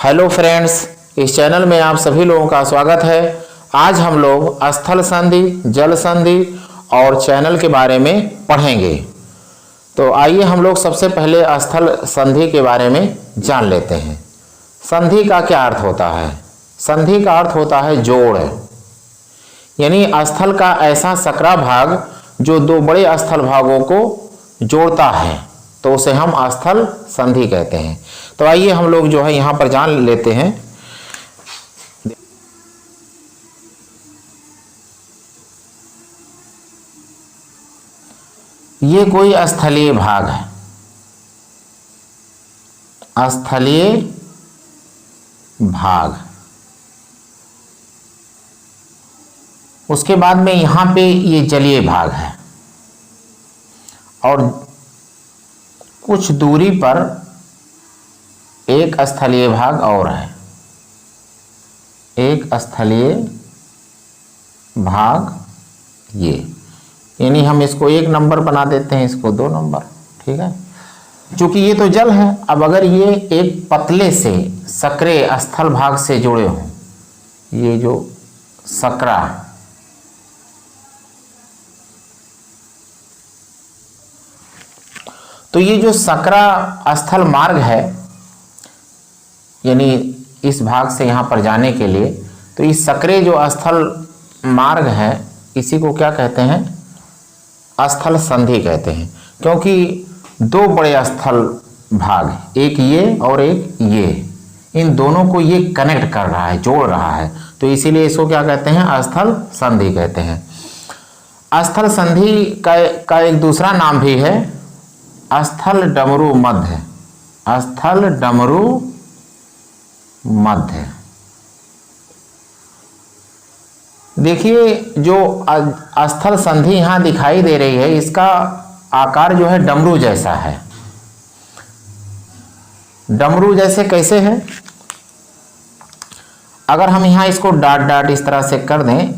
Hello friends, इस channel में आप सभी लोगों का स्वागत है। आज हम लोग स्थल संधि, जल संधि और चैनल के बारे में पढ़ेंगे। तो आइए हम लोग सबसे पहले स्थल संधि के बारे में जान लेते हैं। संधि का क्या अर्थ होता है? संधि का अर्थ होता है जोड़, यानी स्थल का ऐसा सकरा भाग जो दो बड़े स्थल भागों को जोड़ता है, तो उसे हम स्थल संधि कहते हैं। तो आइए हम लोग जो है यहाँ पर जान लेते हैं। ये कोई स्थलीय भाग है, स्थलीय भाग। उसके बाद में यहाँ पे ये जलीय भाग है और कुछ दूरी पर एक स्थलीय भाग और है, एक स्थलीय भाग ये, यानी हम इसको 1 नंबर बना देते हैं, इसको 2 नंबर। ठीक है, क्योंकि ये तो जल है। अब अगर ये एक पतले से सकरे स्थल भाग से जुड़े हों, ये जो सकरा, तो ये जो सकरा स्थल मार्ग है, यानी इस भाग से यहाँ पर जाने के लिए, तो इस सकरे जो स्थल मार्ग है, इसी को क्या कहते हैं? स्थल संधि कहते हैं। क्योंकि दो बड़े स्थल भाग, एक ये और एक ये, इन दोनों को ये कनेक्ट कर रहा है, जोड़ रहा है, तो इसीलिए इसको क्या कहते हैं? स्थल संधि कहते हैं। स्थल संधि का एक दूसरा नाम भी है स्थल डमरू मध्य, स्थल डमरू मध्य। देखिए, जो स्थल संधि यहां दिखाई दे रही है, इसका आकार जो है डमरू जैसा है। डमरू जैसे कैसे है? अगर हम यहां इसको डाट डाट इस तरह से कर दें,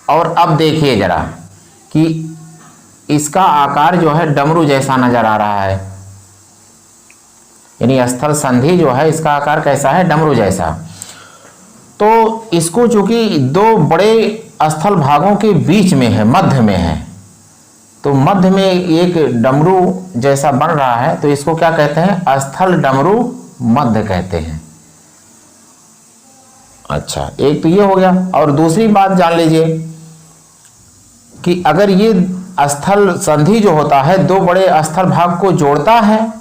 और अब देखिए जरा कि इसका आकार जो है डमरू जैसा नजर आ रहा है, यानी स्थल संधि जो है इसका आकार कैसा है? डमरू जैसा। तो इसको चूंकि दो बड़े स्थल भागों के बीच में है, मध्य में है, तो मध्य में एक डमरू जैसा बन रहा है, तो इसको क्या कहते हैं? स्थल डमरू मध्य कहते हैं। अच्छा, एक तो ये हो गया। और दूसरी बात जान लीजिए कि अगर ये स्थल संधि जो होता है दो बड़े स्थल भाग को जोड़ता है,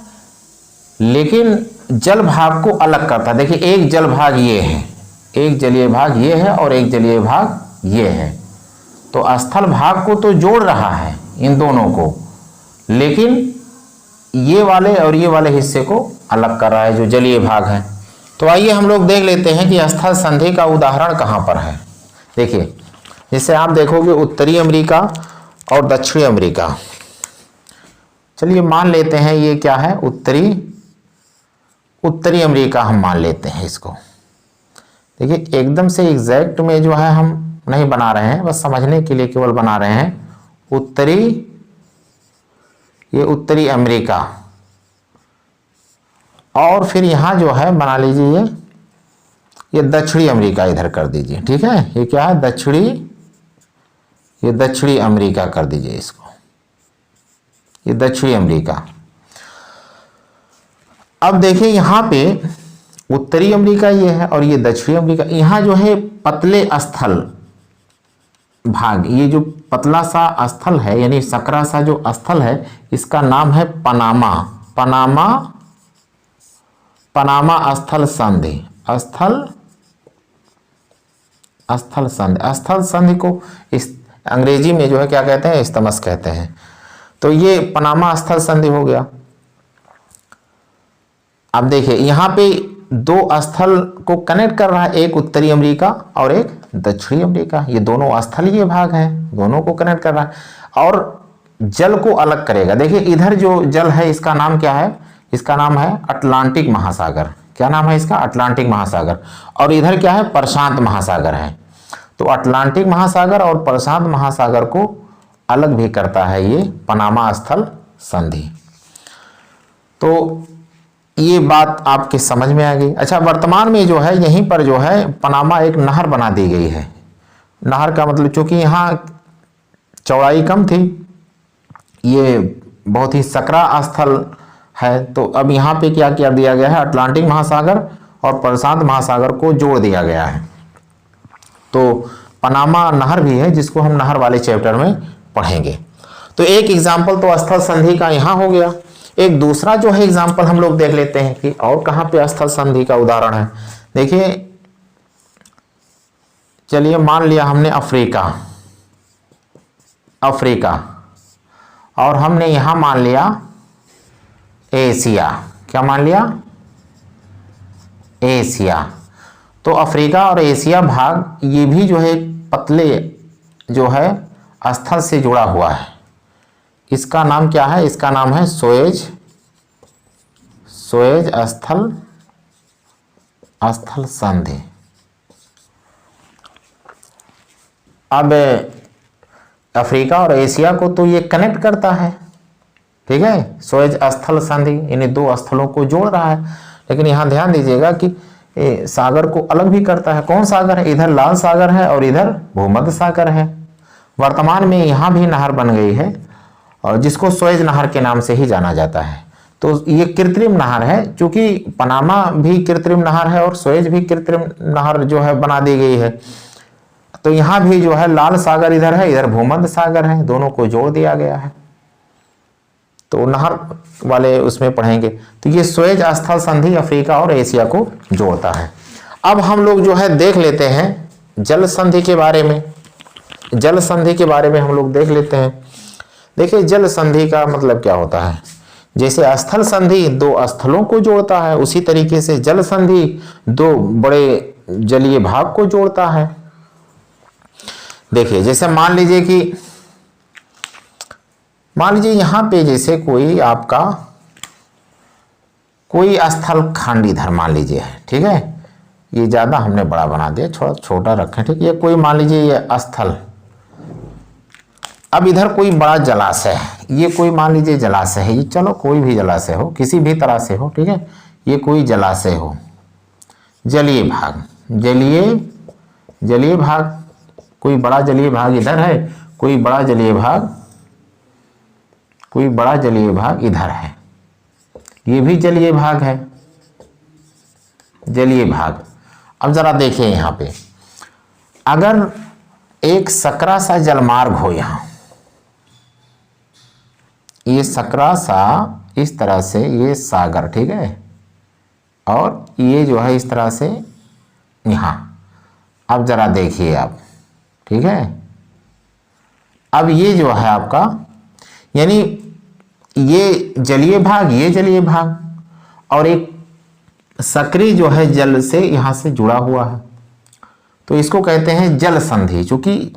लेकिन जल भाग को अलग करता है। देखिए, एक जल भाग ये है, एक जलीय भाग ये है और एक जलीय भाग ये है, तो स्थल भाग को तो जोड़ रहा है इन दोनों को, लेकिन ये वाले और ये वाले हिस्से को अलग कर रहा है, जो जलीय भाग है। तो आइए हम लोग देख लेते हैं कि स्थल संधि का उदाहरण कहाँ पर है। देखिए, जैसे आप देखोगे उत्तरी अमेरिका और दक्षिणी अमेरिका। चलिए मान लेते हैं ये क्या है? उत्तरी अमेरिका हम मान लेते हैं इसको। देखिए, एकदम से एग्जैक्ट में जो है हम नहीं बना रहे हैं, बस समझने के लिए केवल बना रहे हैं। ये उत्तरी अमेरिका, और फिर यहाँ जो है बना लीजिए ये दक्षिणी अमेरिका इधर कर दीजिए। ठीक है, ये क्या है? ये दक्षिणी अमेरिका कर दीजिए इसको, ये दक्षिणी अमेरिका। अब देखिए यहाँ पे उत्तरी अमेरिका ये है और ये दक्षिणी अमेरिका। यहाँ जो है पतले स्थल भाग, ये जो पतला सा स्थल है, यानी सकरा सा जो स्थल है, इसका नाम है पनामा। पनामा स्थल संधि, स्थल संधि को इस अंग्रेजी में जो है क्या कहते हैं? इस्तमस कहते हैं। तो ये पनामा स्थल संधि हो गया। अब देखिए, यहाँ पे दो स्थल को कनेक्ट कर रहा है, एक उत्तरी अमेरिका और एक दक्षिणी अमेरिका। ये दोनों स्थलीय भाग हैं, दोनों को कनेक्ट कर रहा है और जल को अलग करेगा। देखिए, इधर जो जल है इसका नाम क्या है? इसका नाम है अटलांटिक महासागर। क्या नाम है इसका? अटलांटिक महासागर। और इधर क्या है? प्रशांत महासागर है। तो अटलांटिक महासागर और प्रशांत महासागर को अलग भी करता है ये पनामा स्थल संधि। तो ये बात आपके समझ में आ गई। अच्छा, वर्तमान में जो है यहीं पर जो है पनामा एक नहर बना दी गई है। नहर का मतलब चूंकि यहाँ चौड़ाई कम थी, ये बहुत ही सकरा स्थल है, तो अब यहाँ पे क्या किया दिया गया है, अटलांटिक महासागर और प्रशांत महासागर को जोड़ दिया गया है। तो पनामा नहर भी है जिसको हम नहर वाले चैप्टर में पढ़ेंगे। तो एक एग्जाम्पल तो स्थल संधि का यहाँ हो गया। एक दूसरा जो है एग्जाम्पल हम लोग देख लेते हैं कि और कहाँ पे स्थल संधि का उदाहरण है। देखिए, चलिए मान लिया हमने अफ्रीका और हमने यहां मान लिया एशिया। क्या मान लिया? एशिया। तो अफ्रीका और एशिया भाग ये भी जो है पतले जो है स्थल से जुड़ा हुआ है। इसका नाम क्या है? इसका नाम है सुएज स्थल संधि। अब अफ्रीका और एशिया को तो ये कनेक्ट करता है, ठीक है, सुएज स्थल संधि इन्हें दो स्थलों को जोड़ रहा है। लेकिन यहाँ ध्यान दीजिएगा कि सागर को अलग भी करता है। कौन सागर है? इधर लाल सागर है और इधर भूमध्य सागर है। वर्तमान में यहाँ भी नहर बन गई है और जिसको सुएज नहर के नाम से ही जाना जाता है। तो ये कृत्रिम नहर है, क्योंकि पनामा भी कृत्रिम नहर है और सुएज भी कृत्रिम नहर जो है बना दी गई है। तो यहाँ भी जो है लाल सागर इधर है, इधर भूमध्य सागर है, दोनों को जोड़ दिया गया है। तो नहर वाले उसमें पढ़ेंगे। तो ये सुएज स्थल संधि अफ्रीका और एशिया को जोड़ता है। अब हम लोग जो है देख लेते हैं जल संधि के बारे में। जल संधि के बारे में हम लोग देख लेते हैं। देखिए, जल संधि का मतलब क्या होता है? जैसे स्थल संधि दो स्थलों को जोड़ता है, उसी तरीके से जल संधि दो बड़े जलीय भाग को जोड़ता है। देखिए, जैसे मान लीजिए यहां पे जैसे कोई आपका कोई स्थल खंड इधर मान लीजिए है, ठीक है, ये ज्यादा हमने बड़ा बना दिया, थोड़ा छोटा रखें, ठीक है। ये कोई मान लीजिए ये स्थल, अब इधर कोई बड़ा जलाशय है, ये कोई मान लीजिए जलाशय है, ये चलो कोई भी जलाशय हो, किसी भी तरह से हो, ठीक है, ये कोई जलाशय हो, जलीय भाग, जलीय भाग, कोई बड़ा जलीय भाग इधर है, कोई बड़ा जलीय भाग इधर है, ये भी जलीय भाग है, जलीय भाग। अब जरा देखिए यहां पे, अगर एक सकरा सा जलमार्ग हो, यहां ये सकरा सा इस तरह से, ये सागर, ठीक है, और ये जो है इस तरह से यहां। अब जरा देखिए आप, ठीक है, अब ये जो है आपका, यानी ये जलीय भाग, ये जलीय भाग, और एक सक्रिय जो है जल से यहां से जुड़ा हुआ है, तो इसको कहते हैं जल संधि। चूंकि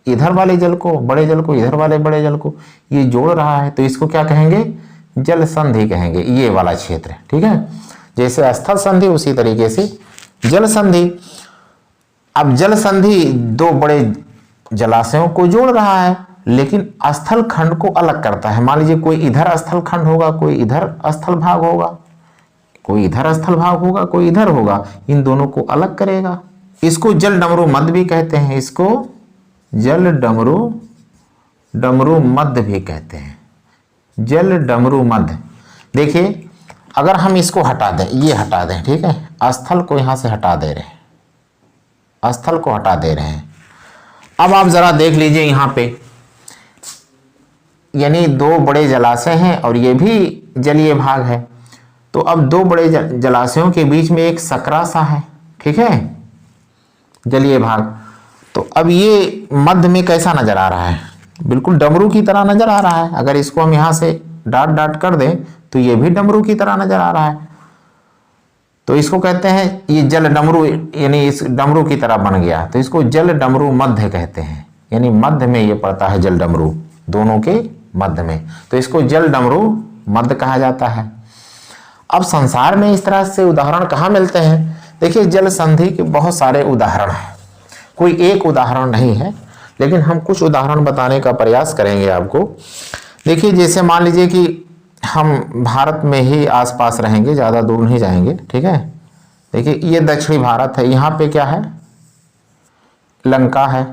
इधर वाले जल को, बड़े जल को, इधर वाले बड़े जल को ये जोड़ रहा है, तो इसको क्या कहेंगे? जल संधि कहेंगे, ये वाला क्षेत्र, ठीक है। जैसे स्थल संधि उसी तरीके से जल संधि। अब जल संधि दो बड़े जलाशयों को जोड़ रहा है, लेकिन स्थल खंड को अलग करता है। मान लीजिए कोई इधर स्थल खंड होगा, कोई इधर स्थल भाग होगा, कोई इधर स्थल भाग होगा, कोई इधर होगा, इन दोनों को अलग करेगा। इसको जल डमरू मध्य भी कहते हैं, इसको जल डमरू मध्य भी कहते हैं, जल डमरू मध्य। देखिए, अगर हम इसको हटा दें, ये हटा दें, ठीक है, स्थल को यहां से हटा दे रहे हैं, स्थल को हटा दे रहे हैं। अब आप जरा देख लीजिए यहां पे, यानी दो बड़े जलाशय हैं और ये भी जलीय भाग है। तो अब दो बड़े जलाशयों के बीच में एक सकरा सा है, ठीक है, जलीय भाग। तो अब ये मध्य में कैसा नजर आ रहा है? बिल्कुल डमरू की तरह नजर आ रहा है। अगर इसको हम यहां से डाट डाट कर दें तो ये भी डमरू की तरह नजर आ रहा है। तो इसको कहते हैं ये जल डमरू, यानी इस डमरू की तरह बन गया, तो इसको जल डमरू मध्य कहते हैं। यानी मध्य में ये पड़ता है जल डमरू, दोनों के मध्य में, तो इसको जल डमरू मध्य कहा जाता है। अब संसार में इस तरह से उदाहरण कहाँ मिलते हैं? देखिए, जल संधि के बहुत सारे उदाहरण हैं, कोई एक उदाहरण नहीं है, लेकिन हम कुछ उदाहरण बताने का प्रयास करेंगे आपको। देखिए, जैसे मान लीजिए कि हम भारत में ही आसपास रहेंगे, ज़्यादा दूर नहीं जाएंगे, ठीक है। देखिए ये दक्षिणी भारत है, यहाँ पे क्या है, लंका है,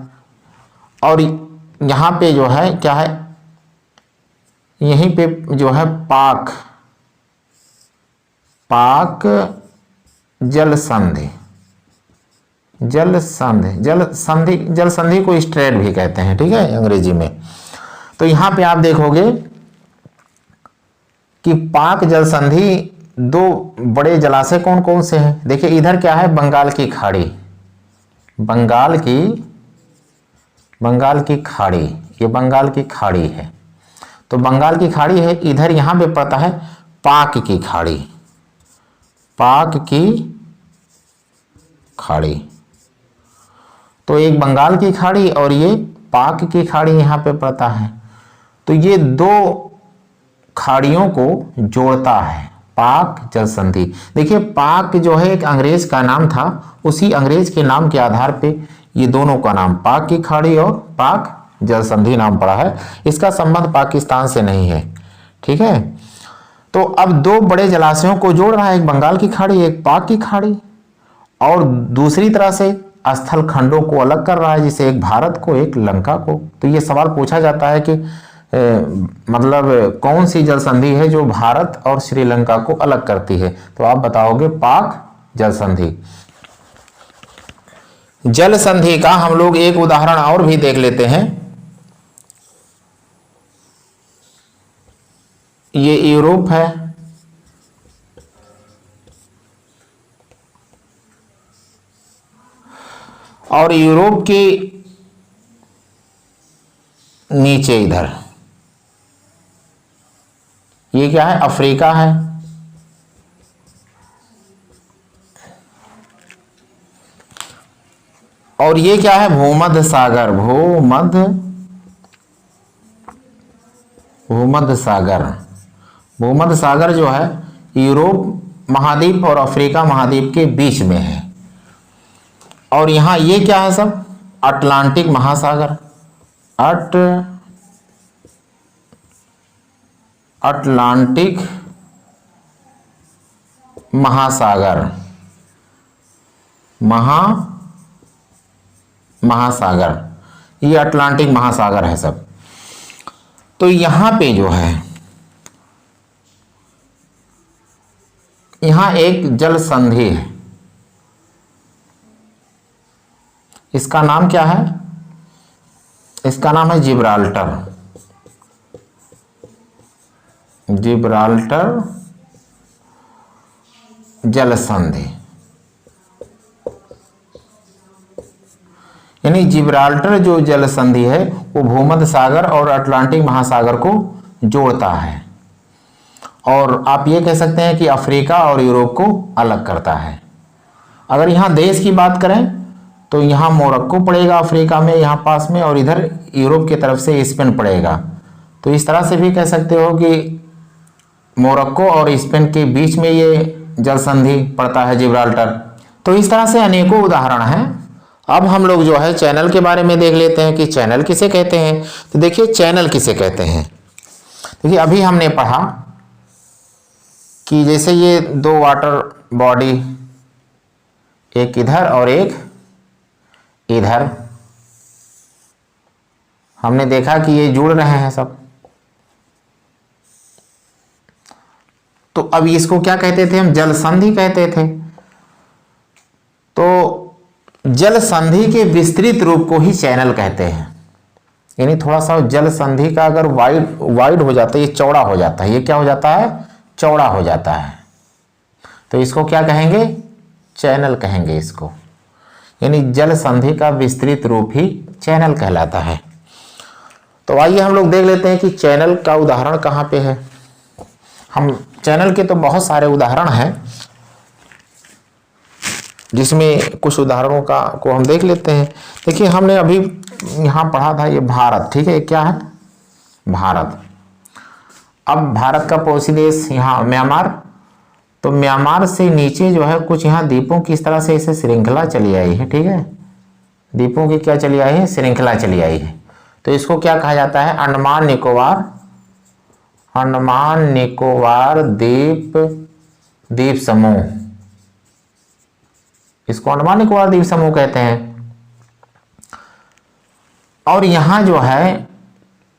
और यहाँ पे जो है क्या है, यहीं पे जो है पाक जल संधि, जल संधि को स्ट्रेट भी कहते हैं, ठीक है, अंग्रेजी में। तो यहाँ पे आप देखोगे कि पाक जल संधि दो बड़े जलाशय कौन कौन से हैं। देखिए इधर क्या है, बंगाल की खाड़ी, बंगाल की खाड़ी, ये बंगाल की खाड़ी है, तो बंगाल की खाड़ी है। इधर यहाँ पे पड़ता है पाक की खाड़ी, पाक की खाड़ी। तो एक बंगाल की खाड़ी और ये पाक की खाड़ी यहाँ पे पड़ता है। तो ये दो खाड़ियों को जोड़ता है पाक जल संधि। देखिए पाक जो है एक अंग्रेज का नाम था, उसी अंग्रेज के नाम के आधार पे ये दोनों का नाम पाक की खाड़ी और पाक जल संधि नाम पड़ा है। इसका संबंध पाकिस्तान से नहीं है, ठीक है। तो अब दो बड़े जलाशयों को जोड़ रहा है, एक बंगाल की खाड़ी, एक पाक की खाड़ी, और दूसरी तरह से स्थल खंडों को अलग कर रहा है, जिसे एक भारत को एक लंका को। तो ये सवाल पूछा जाता है कि मतलब कौन सी जल संधि है जो भारत और श्रीलंका को अलग करती है। तो आप बताओगे पाक जल संधि। जल संधि का हम लोग एक उदाहरण और भी देख लेते हैं। ये यूरोप है, और यूरोप के नीचे इधर ये क्या है, अफ्रीका है, और ये क्या है, भूमध्य सागर, भूमध्य सागर जो है यूरोप महाद्वीप और अफ्रीका महाद्वीप के बीच में है। और यहाँ ये क्या है सब, अटलांटिक महासागर, अटलांटिक महासागर, ये अटलांटिक महासागर है सब। तो यहाँ पे जो है, यहाँ एक जल संधि है, इसका नाम क्या है, इसका नाम है जिब्राल्टर जल संधि। यानी जिब्राल्टर जो जल संधि है वो भूमध्य सागर और अटलांटिक महासागर को जोड़ता है, और आप ये कह सकते हैं कि अफ्रीका और यूरोप को अलग करता है। अगर यहाँ देश की बात करें तो यहाँ मोरक्को पड़ेगा अफ्रीका में, यहाँ पास में, और इधर यूरोप की तरफ से स्पेन पड़ेगा। तो इस तरह से भी कह सकते हो कि मोरक्को और स्पेन के बीच में ये जल संधि पड़ता है जिब्राल्टर। तो इस तरह से अनेकों उदाहरण हैं। अब हम लोग जो है चैनल के बारे में देख लेते हैं कि चैनल किसे कहते हैं। तो देखिए चैनल किसे कहते हैं। देखिए अभी हमने पढ़ा कि जैसे ये दो वाटर बॉडी, एक इधर और एक इधर, हमने देखा कि ये जुड़ रहे हैं सब। तो अब इसको क्या कहते थे हम, जल संधि कहते थे। तो जल संधि के विस्तृत रूप को ही चैनल कहते हैं। यानी थोड़ा सा जल संधि का अगर वाइड हो जाता है, ये चौड़ा हो जाता है, ये क्या हो जाता है, चौड़ा हो जाता है, तो इसको क्या कहेंगे, चैनल कहेंगे इसको। यानी जल संधि का विस्तृत रूप ही चैनल कहलाता है। तो आइए हम लोग देख लेते हैं कि चैनल का उदाहरण कहाँ पे है। हम चैनल के तो बहुत सारे उदाहरण हैं, जिसमें कुछ उदाहरणों को हम देख लेते हैं। देखिए हमने अभी यहाँ पढ़ा था ये भारत, ठीक है, क्या है, भारत। अब भारत का पड़ोसी देश यहाँ म्यांमार, तो म्यांमार से नीचे जो है कुछ यहाँ द्वीपों की इस तरह से इसे श्रृंखला चली आई है, ठीक है, द्वीपों की क्या चली आई है, श्रृंखला चली आई है। तो इसको क्या कहा जाता है, अंडमान निकोबार द्वीप समूह, इसको अंडमान निकोबार द्वीप समूह कहते हैं। और यहां जो है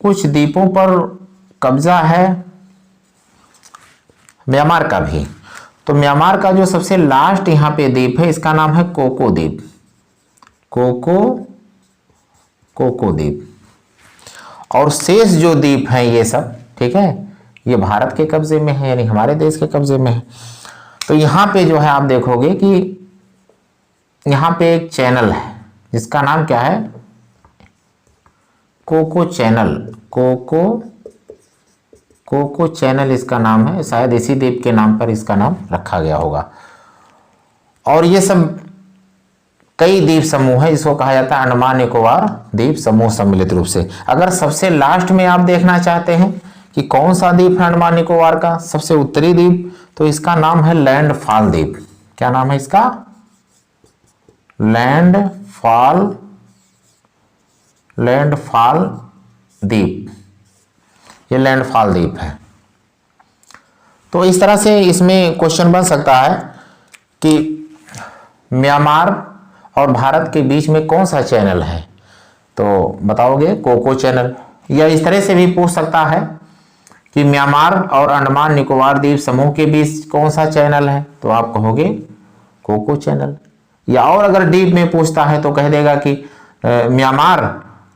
कुछ द्वीपों पर कब्जा है म्यांमार का भी। तो म्यांमार का जो सबसे लास्ट यहाँ पे द्वीप है इसका नाम है कोको द्वीप, कोको द्वीप। और शेष जो द्वीप हैं ये सब, ठीक है, ये भारत के कब्जे में है, यानी हमारे देश के कब्जे में है। तो यहाँ पे जो है आप देखोगे कि यहाँ पे एक चैनल है जिसका नाम क्या है, कोको चैनल, कोको चैनल इसका नाम है, शायद इसी द्वीप के नाम पर इसका नाम रखा गया होगा। और ये सब कई द्वीप समूह है, इसको कहा जाता है अंडमान निकोबार द्वीप समूह सम्मिलित रूप से। अगर सबसे लास्ट में आप देखना चाहते हैं कि कौन सा द्वीप है अंडमान निकोबार का सबसे उत्तरी द्वीप, तो इसका नाम है लैंडफॉल द्वीप। क्या नाम है इसका, लैंडफॉल द्वीप, ये लैंडफॉल द्वीप है। तो इस तरह से इसमें क्वेश्चन बन सकता है कि म्यांमार और भारत के बीच में कौन सा चैनल है, तो बताओगे कोको चैनल। या इस तरह से भी पूछ सकता है कि म्यांमार और अंडमान निकोबार द्वीप समूह के बीच कौन सा चैनल है, तो आप कहोगे कोको चैनल। या और अगर डीप में पूछता है तो कह देगा कि म्यांमार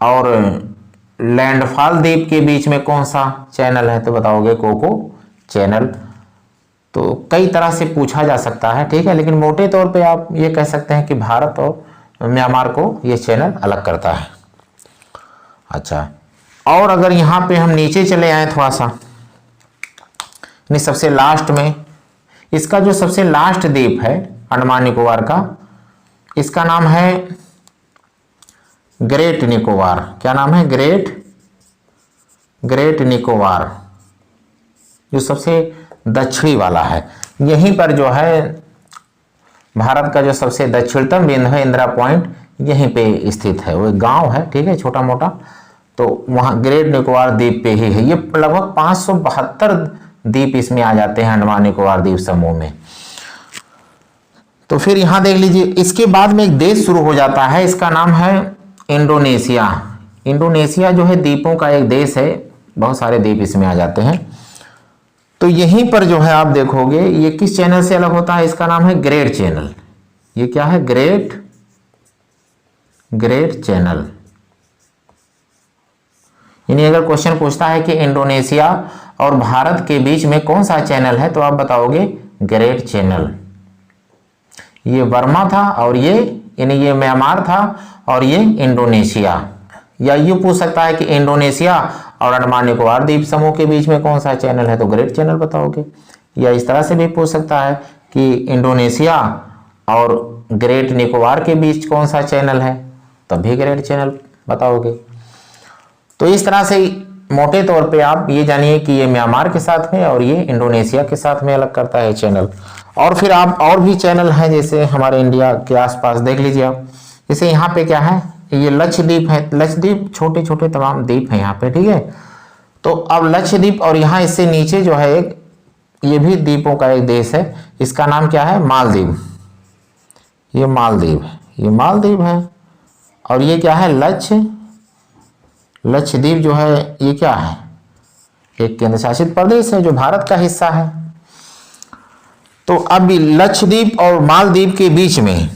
और लैंडफॉल द्वीप के बीच में कौन सा चैनल है, तो बताओगे कोको चैनल। तो कई तरह से पूछा जा सकता है, ठीक है, लेकिन मोटे तौर पे आप ये कह सकते हैं कि भारत और म्यांमार को ये चैनल अलग करता है। अच्छा, और अगर यहाँ पे हम नीचे चले आए थोड़ा सा, यानी सबसे लास्ट में, इसका जो सबसे लास्ट द्वीप है अंडमान निकोबार का, इसका नाम है ग्रेट निकोबार। क्या नाम है, ग्रेट निकोबार, जो सबसे दक्षिणी वाला है। यहीं पर जो है भारत का जो सबसे दक्षिणतम बिंदु है इंदिरा पॉइंट, यहीं पे स्थित है। वो एक गांव है, ठीक है, छोटा मोटा, तो वहाँ ग्रेट निकोबार द्वीप पे ही है। ये लगभग 572 द्वीप इसमें आ जाते हैं अंडमान निकोबार द्वीप समूह में। तो फिर यहाँ देख लीजिए, इसके बाद में एक देश शुरू हो जाता है, इसका नाम है इंडोनेशिया। इंडोनेशिया जो है द्वीपों का एक देश है, बहुत सारे द्वीप इसमें आ जाते हैं। तो यहीं पर जो है आप देखोगे ये किस चैनल से अलग होता है, इसका नाम है ग्रेट चैनल। ये क्या है, ग्रेट चैनल। यानी अगर क्वेश्चन पूछता है कि इंडोनेशिया और भारत के बीच में कौन सा चैनल है, तो आप बताओगे ग्रेट चैनल। ये बर्मा था और ये, यानी ये म्यांमार था और ये इंडोनेशिया। या यूं पूछ सकता है कि इंडोनेशिया और अंडमान निकोबार द्वीप समूह के बीच में कौन सा चैनल है, तो ग्रेट चैनल बताओगे। या इस तरह से भी पूछ सकता है कि इंडोनेशिया और ग्रेट निकोबार के बीच कौन सा चैनल है, तब भी ग्रेट चैनल बताओगे। तो इस तरह से मोटे तौर पे आप ये जानिए कि ये म्यांमार के साथ में और ये इंडोनेशिया के साथ में अलग करता है चैनल। और फिर आप और भी चैनल हैं जैसे हमारे इंडिया के आसपास देख लीजिए आप, जैसे यहाँ पे क्या है, ये लक्षद्वीप है। लक्षद्वीप छोटे छोटे तमाम द्वीप हैं यहाँ पे, ठीक है। तो अब लक्षद्वीप और यहाँ इससे नीचे जो है एक, ये भी द्वीपों का एक देश है, इसका नाम क्या है, मालदीव। ये मालदीव है। और ये क्या है, लक्षद्वीप जो है ये क्या है, एक केंद्र शासित प्रदेश है जो भारत का हिस्सा है। तो अब लक्षद्वीप और मालदीव के बीच में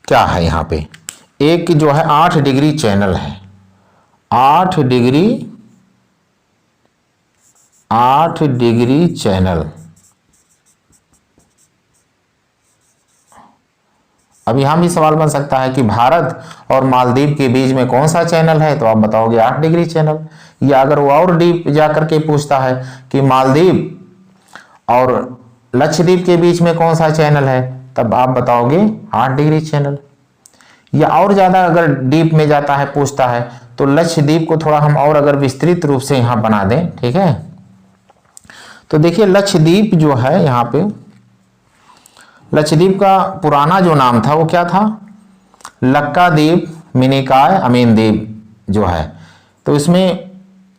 क्या है, यहाँ पे एक जो है 8 डिग्री चैनल है। 8 डिग्री चैनल। अब यहां भी सवाल बन सकता है कि भारत और मालदीव के बीच में कौन सा चैनल है, तो आप बताओगे 8 डिग्री चैनल। या अगर वो और डीप जाकर के पूछता है कि मालदीव और लक्षद्वीप के बीच में कौन सा चैनल है, तब आप बताओगे 8 डिग्री चैनल। या और ज्यादा अगर डीप में जाता है, पूछता है, तो लक्षद्वीप को थोड़ा हम और अगर विस्तृत रूप से यहां बना दें, ठीक है। तो देखिए लक्षद्वीप जो है, यहाँ पे लक्षद्वीप का पुराना जो नाम था वो क्या था, लक्काद्वीप, मिनिकॉय, अमीनद्वीप जो है। तो इसमें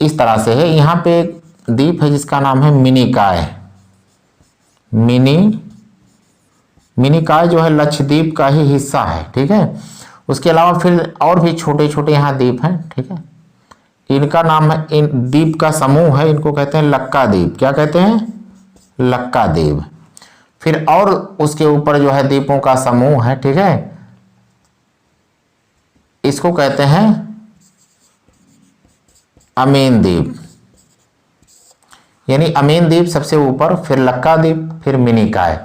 इस तरह से है, यहाँ पे द्वीप है जिसका नाम है मिनिकॉय। मिनिकॉय जो है लक्षद्वीप का ही हिस्सा है, ठीक है। उसके अलावा फिर और भी छोटे छोटे यहाँ द्वीप हैं, ठीक है। इनका नाम है, इन द्वीप का समूह है, इनको कहते हैं लक्का द्वीप। क्या कहते हैं? लक्का द्वीप। फिर और उसके ऊपर जो है द्वीपों का समूह है, ठीक है, इसको कहते हैं अमीन द्वीप। यानी अमीन द्वीप सबसे ऊपर, फिर लक्का द्वीप, फिर मिनिकॉय।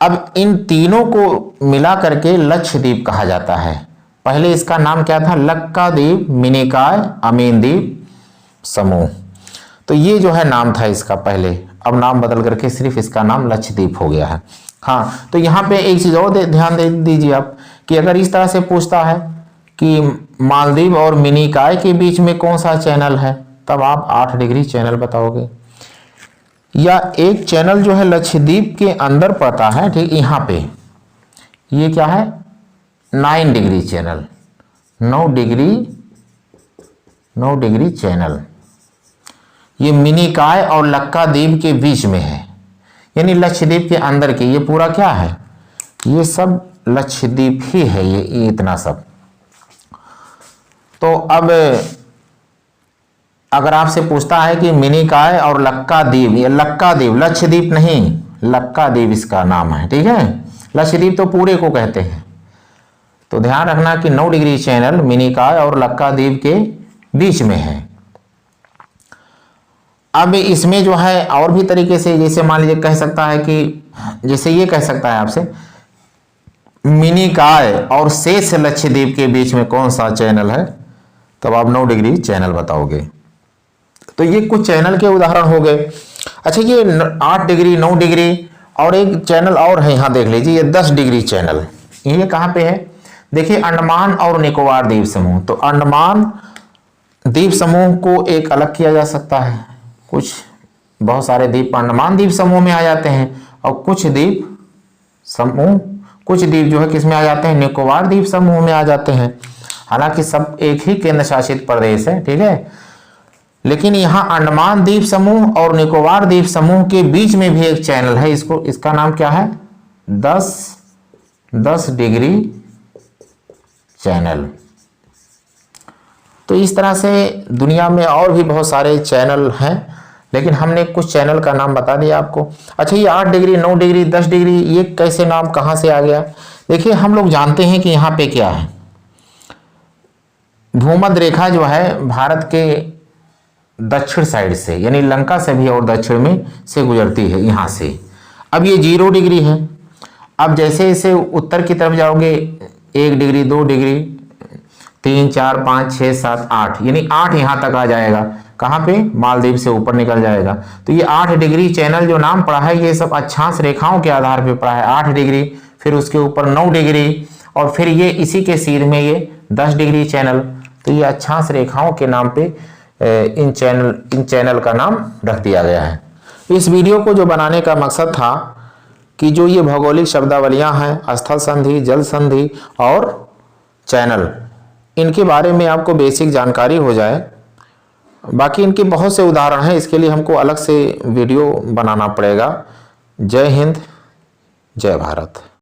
अब इन तीनों को मिला करके लक्षद्वीप कहा जाता है। पहले इसका नाम क्या था? लक्का द्वीप, मिनिकॉय, अमीन द्वीप समूह। तो ये जो है नाम था इसका पहले, अब नाम बदल करके सिर्फ इसका नाम लक्षद्वीप हो गया है। हाँ, तो यहाँ पे एक चीज और ध्यान दे दीजिए आप कि अगर इस तरह से पूछता है कि मालदीव और मिनिकॉय के बीच में कौन सा चैनल है, तब आप 8 डिग्री चैनल बताओगे। या एक चैनल जो है लक्षद्वीप के अंदर पड़ता है, ठीक, यहाँ पे ये क्या है? 9 डिग्री चैनल, 9 डिग्री चैनल। ये मिनिकॉय और लक्का द्वीप के बीच में है, यानी लक्षद्वीप के अंदर के। ये पूरा क्या है? ये सब लक्षद्वीप ही है, ये इतना सब। तो अब अगर आपसे पूछता है कि मिनिकॉय और लक्का द्वीप, ये लक्का द्वीप, लक्षद्वीप नहीं, लक्का द्वीप इसका नाम है, ठीक है। लक्षद्वीप तो पूरे को कहते हैं। तो ध्यान रखना कि 9 डिग्री चैनल मिनिकॉय और लक्का द्वीप के बीच में है। अब इसमें जो है और भी तरीके से, जैसे मान लीजिए कह सकता है कि, जैसे ये कह सकता है आपसे, मिनिकॉय और शेष लक्षद्वीप के बीच में कौन सा चैनल है, तब आप 9 डिग्री चैनल बताओगे। तो ये कुछ चैनल के उदाहरण हो गए। अच्छा, ये 8 डिग्री, 9 डिग्री और एक चैनल और है, यहाँ देख लीजिए, ये 10 डिग्री चैनल। ये कहाँ पे है? देखिए, अंडमान और निकोबार द्वीप समूह। तो अंडमान द्वीप समूह को एक अलग किया जा सकता है। बहुत सारे द्वीप अंडमान द्वीप समूह में आ जाते हैं, और कुछ द्वीप जो है किस में आ जाते हैं? निकोबार द्वीप समूह में आ जाते हैं। हालांकि सब एक ही केंद्र शासित प्रदेश है, ठीक है, लेकिन यहाँ अंडमान द्वीप समूह और निकोबार द्वीप समूह के बीच में भी एक चैनल है। इसका नाम क्या है? 10 डिग्री चैनल। तो इस तरह से दुनिया में और भी बहुत सारे चैनल हैं, लेकिन हमने कुछ चैनल का नाम बता दिया आपको। अच्छा, ये 8 डिग्री, 9 डिग्री, 10 डिग्री, ये कैसे नाम कहाँ से आ गया? देखिए, हम लोग जानते हैं कि यहाँ पे क्या है, भूमध्य रेखा जो है भारत के दक्षिण साइड से, यानी लंका से भी और दक्षिण में से गुजरती है यहाँ से। अब ये 0 डिग्री है। अब जैसे जैसे उत्तर की तरफ जाओगे, 1 डिग्री, 2 डिग्री, 3, 4, 5, 6, 7, 8, यानी 8 यहाँ तक आ जाएगा। कहाँ पे? मालदीव से ऊपर निकल जाएगा। तो ये 8 डिग्री चैनल जो नाम पड़ा है, ये सब अक्षांश रेखाओं के आधार पे पड़ा है। 8 डिग्री, फिर उसके ऊपर 9 डिग्री, और फिर ये इसी के सिर में ये 10 डिग्री चैनल। तो ये अक्षांश रेखाओं के नाम पे इन चैनल का नाम रख दिया गया है। इस वीडियो को जो बनाने का मकसद था कि जो ये भौगोलिक शब्दावलियां हैं, स्थल संधि, जल संधि और चैनल, इनके बारे में आपको बेसिक जानकारी हो जाए। बाकी इनके बहुत से उदाहरण हैं, इसके लिए हमको अलग से वीडियो बनाना पड़ेगा। जय हिंद, जय भारत।